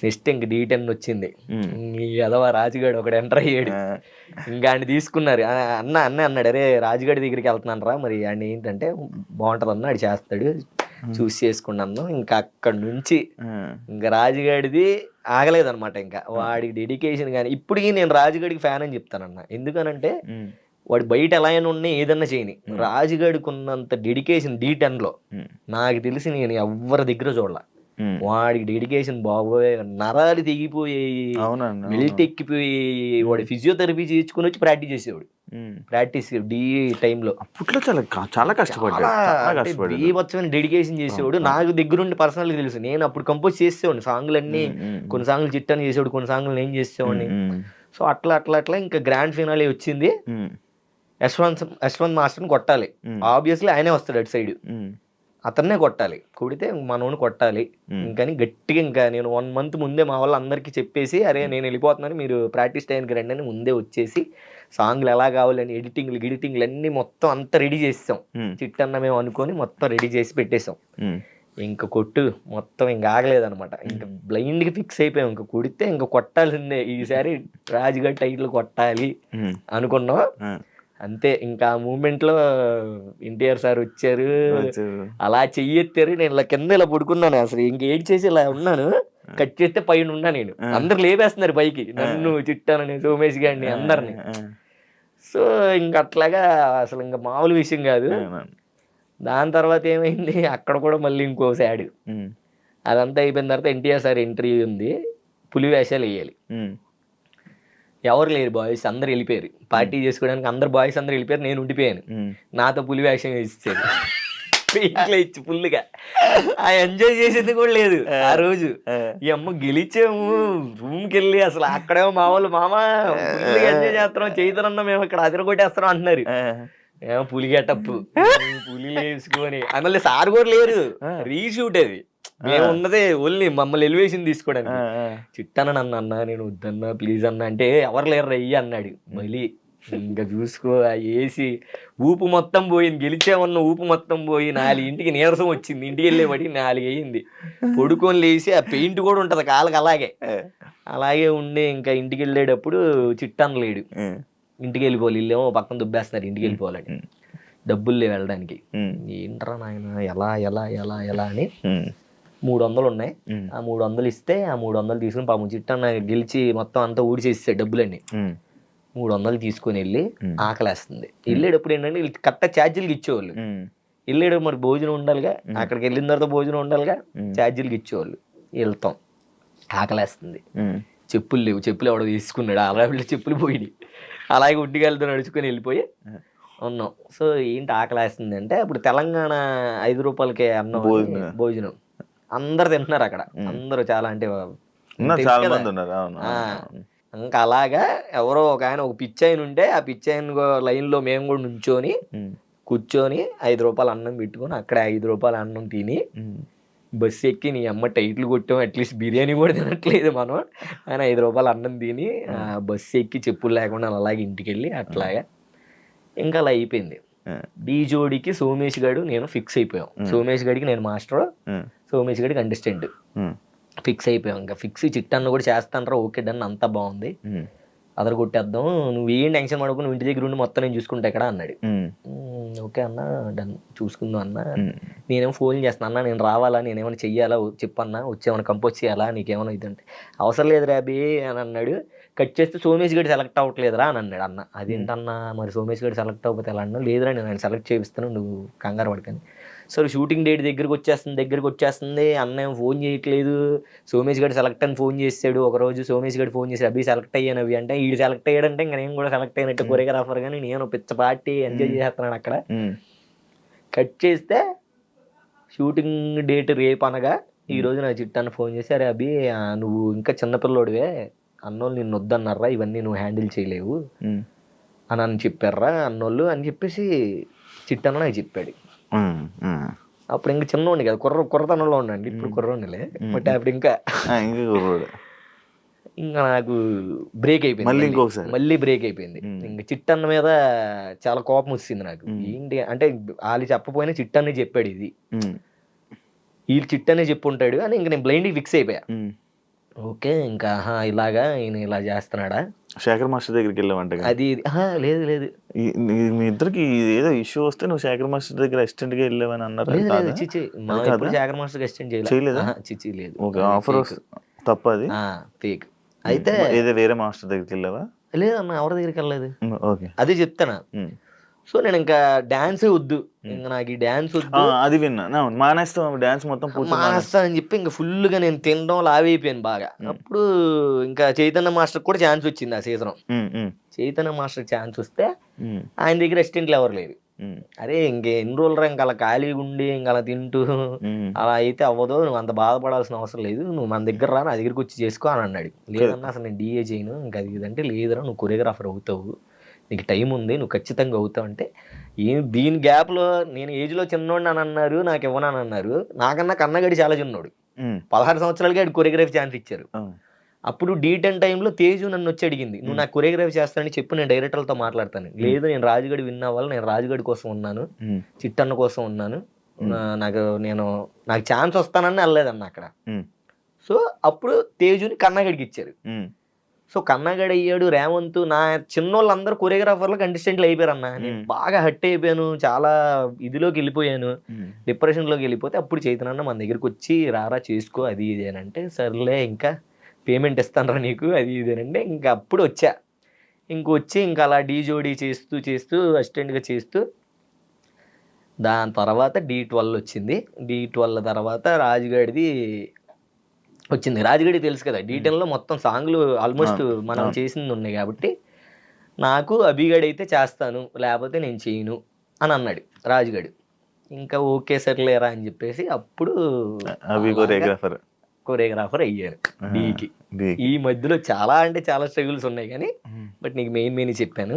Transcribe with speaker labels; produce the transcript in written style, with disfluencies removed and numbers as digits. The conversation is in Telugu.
Speaker 1: నెక్స్ట్ ఇంక D10 వచ్చింది. ఈ ఎదవ రాజుగాడు ఒకడు ఎంటర్ అయ్యాడు. ఇంకా ఆయన తీసుకున్నారు. అన్న అన్నాడు, అరే రాజుగాడి దగ్గరికి వెళ్తున్నాను రా, మరి ఆయన ఏంటంటే బాగుంటుంది అన్న, ఆడు చేస్తాడు, చూసి చేసుకున్నాను. ఇంకా అక్కడి నుంచి ఇంకా రాజుగాడిది ఆగలేదన్నమాట. ఇంకా వాడికి డెడికేషన్ కానీ ఇప్పటికీ నేను రాజుగాడికి ఫ్యాన్ అని చెప్తానన్న. ఎందుకనంటే వాడు బయట ఎలా అయినా ఉన్నా ఏదన్నా చేయని, రాజుగాడికి ఉన్నంత డెడికేషన్ D10లో నాకు తెలిసి నేను ఎవరి దగ్గర చూడాల. వాడికి డెడికేషన్ బాబోయ్, నరాలు తెగిపోయాయి, మెల్ట్ ఎక్కిపోయి, వాడు ఫిజియోథెరపీ చేయించుకుని వచ్చి ప్రాక్టీస్ చేసేవాడు. ప్రాక్టీస్ డి టైంలో
Speaker 2: అప్పట్లో చాలా కష్టపడ్డాడు,
Speaker 1: బీభత్సమైన డెడికేషన్ చేసేవాడు. నాకు దగ్గరుండి పర్సనల్గా తెలుసు. నేను అప్పుడు కంపోజ్ చేసేవాడిని సాంగ్లన్నీ. కొన్ని సాంగ్లు చిట్టని చేసేవాడు, కొన్ని సాంగ్లు నేను చేసేవాడిని. సో అట్లా ఇంకా గ్రాండ్ ఫినాలే వచ్చింది. యశ్వంత్ మాస్టర్ని కొట్టాలి, ఆబ్వియస్లీ ఆయనే వస్తాడు అటు సైడ్, అతన్నే కొట్టాలి. కొడితే మనోని కొట్టాలి. ఇంకని గట్టిగా ఇంకా నేను 1 month ముందే మా వాళ్ళు అందరికీ చెప్పేసి, అరే నేను వెళ్ళిపోతున్నాను, మీరు ప్రాక్టీస్ టైంకి రండి అని ముందే వచ్చేసి సాంగ్లు ఎలా కావాలని ఎడిటింగ్లు అన్నీ మొత్తం అంతా రెడీ చేసాం. చిట్టన్న మేము అనుకొని మొత్తం రెడీ చేసి పెట్టేసాం. ఇంకా కొట్టు మొత్తం ఇంకా ఆగలేదనమాట. ఇంకా బ్లైండ్గా ఫిక్స్ అయిపోయాం. ఇంకా కొడితే ఇంకా కొట్టాల్సిందే, ఈసారి రాజుగారి టైటిల్ కొట్టాలి అనుకున్నాం. అంతే. ఇంకా ఆ మూమెంట్ లో ఎన్టీఆర్ సార్ వచ్చారు, అలా చెయ్యెత్తారు. నేను ఇలా కింద ఇలా పడుకున్నాను. అసలు ఇంకేం చేసి ఇలా ఉన్నాను. కట్ చేస్తే పైన ఉన్నా నేను. అందరు లేపేస్తున్నారు పైకి, నన్ను చిట్టానని, సోమేష్ గారిని, అందరిని. సో ఇంకా అట్లాగా అసలు ఇంకా మామూలు విషయం కాదు. దాని తర్వాత ఏమైంది, అక్కడ కూడా మళ్ళీ ఇంకో సాడ్. అదంతా అయిపోయిన తర్వాత ఎన్టీఆర్ సార్ ఎంట్రీ ఉంది, పులి వేషాలు వేయాలి. ఎవరు లేరు, బాయ్స్ అందరు వెళ్ళిపోయారు పార్టీ చేసుకోవడానికి. అందరు బాయ్స్ అందరు వెళ్ళిపోయారు, నేను ఉండిపోయాను. నాతో పులి వేషం వేసేది ఇంట్లో ఇచ్చి ఫుల్గా. ఆ ఎంజాయ్ చేసేది కూడా లేదు ఆ రోజు. ఈ అమ్మ గెలిచాము, రూమ్కి వెళ్ళి అసలు అక్కడేమో మా వాళ్ళు, మామ ఫుల్గా ఎంజాయ్ చేస్తున్నాం, చేతులన్నా మేము ఇక్కడ అదిరగొట్టేస్తున్నాం అంటున్నారు. ఏమో పులి గెటప్పు, పులి వేసుకొని. మళ్ళీ సార్ కూడా లేరు, రీషూట్ అది. మేము ఉన్నదే ఓన్లీ మమ్మల్ని ఎలివేషన్ తీసుకోవడానికి. చిట్టాన నన్ను అన్నా, నేను వద్దన్నా ప్లీజ్ అన్నా అంటే ఎవరు లేరు రయ్యి అన్నాడు. మళ్ళీ ఇంకా చూసుకో వేసి ఊపు మొత్తం పోయింది. గెలిచామన్న ఊపు మొత్తం పోయి 4 నీరసం వచ్చింది. ఇంటికి వెళ్ళేవాడికి 4 అయ్యింది. పడుకొని లేచి ఆ పెయింట్ కూడా ఉంటది కాళ్ళకి, అలాగే ఉండి ఇంకా ఇంటికి వెళ్ళేటప్పుడు చిట్టాన లేడు. ఇంటికి వెళ్ళిపోవాలి, ఇల్లేమో పక్కన దుబ్బేస్తున్నారు, ఇంటికి వెళ్ళిపోవాలని. డబ్బులు లేవు వెళ్ళడానికి. ఏంట్రా నాయన ఎలా ఎలా ఎలా ఎలా అని 300 ఉన్నాయి. ఆ 300 ఇస్తే ఆ 300 తీసుకుని పాపం చిట్టన్న గెలిచి మొత్తం అంతా ఊడిచేస్తాడు డబ్బులన్నీ. 300 తీసుకుని వెళ్ళి ఆకలేస్తుంది. వెళ్ళేటప్పుడు ఏంటంటే వీళ్ళు కరెక్ట్ ఛార్జీలకి ఇచ్చేవాళ్ళు. వెళ్ళేటప్పుడు మరి భోజనం ఉండాలిగా, అక్కడికి వెళ్ళిన తర్వాత భోజనం ఉండాలిగా, ఛార్జీలకి ఇచ్చేవాళ్ళు. వెళ్తాం, ఆకలేస్తుంది, చెప్పులు లేవు, చెప్పులు ఎవడో తీసుకున్నాడు, అలా చెప్పులు పోయి అలాగే ఉడ్డిగాలతో నడుచుకొని వెళ్ళిపోయి ఉన్నాం. సో ఏంటి ఆకలేస్తుంది అంటే, అప్పుడు తెలంగాణ 5 రూపాయలకే అన్నం భోజనం అందరు తింటున్నారు అక్కడ. అందరూ చాలా అంటే ఇంకా అలాగా ఎవరో ఒక ఆయన, ఒక పిచ్చాయన ఉంటే ఆ పిచ్చాయన లైన్ లో మేము కూడా నుంచొని కూర్చొని 5 రూపాయలు అన్నం పెట్టుకొని అక్కడ 5 రూపాయల అన్నం తిని బస్సు ఎక్కి, నీ అమ్మ టైట్లు కొట్టాం, అట్లీస్ట్ బిర్యానీ కూడా తినట్లేదు మనం ఆయన 5 రూపాయలు అన్నం తిని బస్సు ఎక్కి చెప్పులు లేకుండా అలాగే ఇంటికి వెళ్ళి అట్లాగా ఇంకా అలా అయిపోయింది. డీ జోడికి సోమేష్ గారు నేను ఫిక్స్ అయిపోయాం. సోమేష్ గడికి నేను మాస్టర్, సోమేష్ గడికి కంటెస్టెంట్ ఫిక్స్ అయిపోయాం. ఇంకా ఫిక్స్. చిట్టన్న కూడా చేస్తానరా, ఓకే డన్, అంతా బాగుంది, అదర కొట్టేద్దాం, నువ్వు ఏం టెన్షన్ పడకు, నువ్వు ఇంటి దగ్గర ఉండి మొత్తం నేను చూసుకుంటా ఇక్కడ అన్నాడు. ఓకే అన్న డన్, చూసుకుందాం అన్న. నేనేమో ఫోన్ చేస్తాను, అన్న నేను రావాలా, నేనేమైనా చెయ్యాలా చెప్పన్నా, వచ్చేమైనా కంపోజ్ చేయాలా, నీకేమైనా ఇదంటే అవసరం లేదు రాబీ అని అన్నాడు. కట్ చేస్తే సోమేష్ గడి సెలెక్ట్ అవ్వట్లేదురా అని అన్నాడు. అన్న అదేంటన్నా మరి సోమేష్ గడి సెలెక్ట్ అవ్వకపోతే ఎలా అన్నా, లేదురా నేను ఆయన సెలెక్ట్ చేపిస్తాను, నువ్వు కంగారు పడకని. సరే షూటింగ్ డేట్ దగ్గరికి వచ్చేస్తుంది, అన్న ఏం ఫోన్ చేయట్లేదు. సోమేష్ గడి సెలెక్ట్ అని ఫోన్ చేశాడు ఒకరోజు. సోమేష్ గడి ఫోన్ చేసి అభి సెలెక్ట్ అయ్యాను అవి అంటే, వీడు సెలెక్ట్ అయ్యాడంటే ఇంకా నేను కూడా సెలెక్ట్ అయినట్టు కొరియోగ్రాఫర్. కానీ నేను పిచ్చ పార్టీ ఎంజాయ్ చేస్తున్నాను అక్కడ. కట్ చేస్తే షూటింగ్ డేట్ రేపు అనగా ఈ రోజు నా చిట్టాన్ని ఫోన్ చేసి, అరే అభి నువ్వు ఇంకా చిన్నపిల్లోడివే, అన్నోళ్ళు నిన్ను వద్దన్నారా, ఇవన్నీ నువ్వు హ్యాండిల్ చేయలేవు అని చెప్పారా అన్నోళ్ళు అని చెప్పేసి చిట్టన్న నాకు చెప్పాడు. అప్పుడు ఇంకా చిన్నోండి కదా, కుర్రతనంలో ఉండండి, ఇప్పుడు కుర్రోనిలే, బట్ అప్పుడు ఇంకా నాకు బ్రేక్ అయిపోయింది, మళ్ళీ బ్రేక్ అయిపోయింది. ఇంకా చిట్టన్న మీద చాలా కోపం వచ్చింది నాకు. ఏంటి అంటే వాళ్ళు చెప్పపోయినా చిట్టన్నే చెప్పాడు, ఇది వీళ్ళు చిట్టనే చెప్పుంటాడు అని ఇంకా నేను బ్లైండ్గా ఫిక్స్ అయిపోయా. ఓకే. ఇంకా ఆహా! ఇలాగా ఈయన ఇలా చేస్తున్నాడా?
Speaker 2: శేఖర్ మాస్టర్ దగ్గరికి వెళ్ళావంట కదా.
Speaker 1: అది ఇది అహా! లేదు లేదు.
Speaker 2: మీ ఇద్దరికి ఏదో ఇష్యూ వస్తే నువ్వు శేఖర్ మాస్టర్ దగ్గర అసిస్టెంట్ గా వెళ్ళావని అన్నారు, అది
Speaker 1: లేదు లేదు.
Speaker 2: కాదా?
Speaker 1: ఛీ! మనం
Speaker 2: అది
Speaker 1: ఎప్పుడు
Speaker 2: కాదా?
Speaker 1: శేఖర్ మాస్టర్‌కి అసిస్టెంట్ చేయలే.
Speaker 2: చేయలేదా?
Speaker 1: అహా! ఛీ! లేదు.
Speaker 2: ఓకే,
Speaker 1: అది
Speaker 2: ఆఫర్
Speaker 1: ఫేక్.
Speaker 2: తప్ప అది.
Speaker 1: ఫేక్. అయితే
Speaker 2: ఏదో వేరే మాస్టర్ దగ్గరికి వెళ్ళావా?
Speaker 1: లేదన్న ఎవరి దగ్గరికెళ్ళలేదు.
Speaker 2: ఓకే.
Speaker 1: అదే చెప్తున్నా. సో, నేనింకా డాన్సే వద్దు. ఇంక నాకు ఈ డాన్స్ వద్దు.
Speaker 2: అది విన్నా. మానేస్తాం డాన్స్ మొత్తం పూర్తి మానేస్తాం.
Speaker 1: మానేస్తా అని చెప్పి ఇంక ఫుల్‌గా నేను తినడం లావైపోయాను బాగా. అప్పుడు ఇంకా చైతన్య మాస్టర్‌కి కూడా ఛాన్స్ వచ్చింది ఆ సీజను. చైతన్య మాస్టర్‌కి ఛాన్స్ వస్తే ఆయన దగ్గర అసిస్టెంట్లు ఎవరు లేరు. అరే ఇంకెన్ని రోజులురా ఇంక అలా ఖాళీగా ఉండి ఇంక అలా తింటూ అలా అయితే అవ్వదు. నువ్వు అంత బాధపడాల్సిన అవసరం లేదు. నువ్వు మన దగ్గర రా, నా దగ్గరికి వచ్చి చేసుకో అని అన్నాడు. లేదన్నా అసలు నేను డీఏ చేయను. ఇంకా అది ఇదంటే లేదురా నువ్వు కొరియోగ్రాఫర్ అవుతావు. నీకు టైం ఉంది. నువ్వు ఖచ్చితంగా అవుతావు అంటే దీని గ్యాప్‌లో నేను ఏజ్‌లో చిన్నోడిని అని అన్నారు. నాకు ఇవ్వనని అన్నారు. నాకన్నా కన్నగడి చాలా చిన్నోడు. 16 సంవత్సరాలకే ఆడికి కొరియోగ్రఫీ ఛాన్స్ ఇచ్చారు. అప్పుడు D10 టైంలో తేజు నన్ను వచ్చి అడిగింది. నువ్వు నాకు కొరియోగ్రఫీ చేస్తానని చెప్పు, నేను డైరెక్టర్లతో మాట్లాడతాను. లేదు నేను రాజుగడి విన్ అవ్వాలి. నేను రాజుగడి కోసం ఉన్నాను. చిట్టన్న కోసం ఉన్నాను. నాకు ఛాన్స్ వస్తానని వెళ్ళలేదన్న అక్కడ. సో అప్పుడు తేజుని కన్నగడికి ఇచ్చారు. సో కన్నగడి అయ్యాడు, రేవంత్, నా చిన్నోళ్ళందరూ కొరియోగ్రాఫర్లు కంటెస్టెంట్లు అయిపోయారన్న. నేను బాగా హట్ అయిపోయాను. చాలా ఇదిలోకి వెళ్ళిపోయాను. డిప్రెషన్లోకి వెళ్ళిపోతే అప్పుడు చైతన్య మన దగ్గరికి వచ్చి రారా చేసుకో అది ఇది అని అంటే, సర్లే ఇంకా పేమెంట్ ఇస్తానరా నీకు అది ఇది అంటే ఇంకా అప్పుడు వచ్చా. ఇంకొచ్చి ఇంకా అలా డీజోడీ చేస్తూ అసిస్టెంట్గా చేస్తూ దాని తర్వాత D12 వచ్చింది. D12 తర్వాత రాజుగాడిది వచ్చింది. రాజుగడి తెలుసు కదా, D10లో మొత్తం సాంగ్లు ఆల్మోస్ట్ మనం చేసింది ఉన్నాయి కాబట్టి నాకు అభిగడి అయితే చేస్తాను, లేకపోతే నేను చేయను అని అన్నాడు రాజుగడు. ఇంకా ఓకే సర్లేరా అని చెప్పేసి అప్పుడు కొరియోగ్రాఫర్ అయ్యారు డీకి. ఈ మధ్యలో చాలా అంటే చాలా స్ట్రగుల్స్ ఉన్నాయి కానీ బట్ నీకు మెయిన్ చెప్పాను.